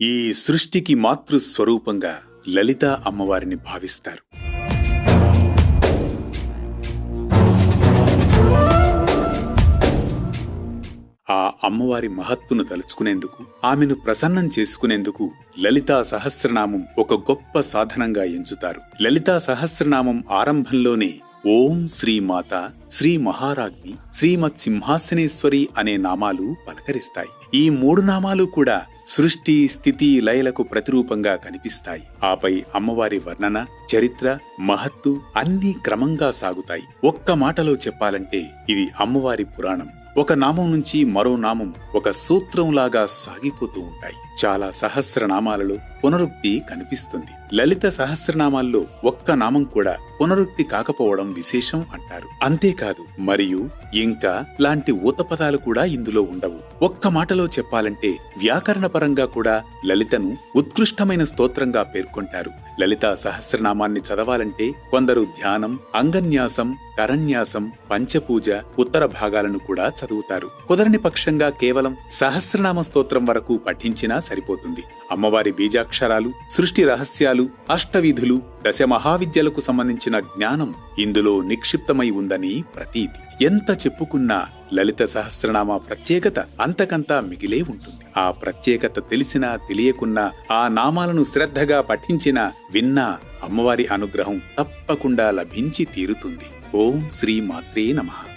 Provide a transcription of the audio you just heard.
ఈ సృష్టికి మాతృస్వరూపంగా లలిత అమ్మవారిని భావిస్తారు. ఆ అమ్మవారి మహత్తును తలుచుకునేందుకు, ఆమెను ప్రసన్నం చేసుకునేందుకు లలితా సహస్రనామం ఒక గొప్ప సాధనంగా ఎంచుతారు. లలితా సహస్రనామం ఆరంభంలోనే ఓం శ్రీమాత, శ్రీ మహారాజ్ఞి, శ్రీమత్ సింహాసనేశ్వరి అనే నామాలు పలకరిస్తాయి. ఈ మూడు నామాలు కూడా సృష్టి, స్థితి, లయలకు ప్రతిరూపంగా కనిపిస్తాయి. ఆపై అమ్మవారి వర్ణన, చరిత్ర, మహత్తు అన్నీ క్రమంగా సాగుతాయి. ఒక్క మాటలో చెప్పాలంటే ఇది అమ్మవారి పురాణం. ఒక నామం నుంచి మరో నామం ఒక సూత్రంలాగా సాగిపోతూ ఉంటాయి. చాలా సహస్రనామాలలో పునరుక్తి కనిపిస్తుంది. లలిత సహస్రనామాల్లో ఒక్క నామం కూడా పునరుక్తి కాకపోవడం విశేషం అంటారు. అంతేకాదు మరియు ఇంకా లాంటి ఊతపదాలు కూడా ఇందులో ఉండవు. ఒక్క మాటలో చెప్పాలంటే వ్యాకరణపరంగా కూడా లలితను ఉత్కృష్టమైన స్తోత్రంగా పేర్కొంటారు. లలితా సహస్రనామాన్ని చదవాలంటే కొందరు ధ్యానం, అంగన్యాసం, కరన్యాసం, పంచపూజ, ఉత్తర భాగాలను కూడా చదువుతారు. కుదరని పక్షంగా కేవలం సహస్రనామ స్తోత్రం వరకు పఠించినా సరిపోతుంది. అమ్మవారి బీజాక్షరాలు, సృష్టి రహస్యాలు, అష్టవిధులు, దశమహావిద్యలకు సంబంధించిన జ్ఞానం ఇందులో నిక్షిప్తమై ఉందని ప్రతీతి. ఎంత చెప్పుకున్నా లలిత సహస్రనామ ప్రత్యేకత అంతకంతా మిగిలే ఉంటుంది. ఆ ప్రత్యేకత తెలిసినా తెలియకున్నా, ఆ నామాలను శ్రద్ధగా పఠించినా విన్నా అమ్మవారి అనుగ్రహం తప్పకుండా లభించి తీరుతుంది. ఓం శ్రీ మాత్రే నమః.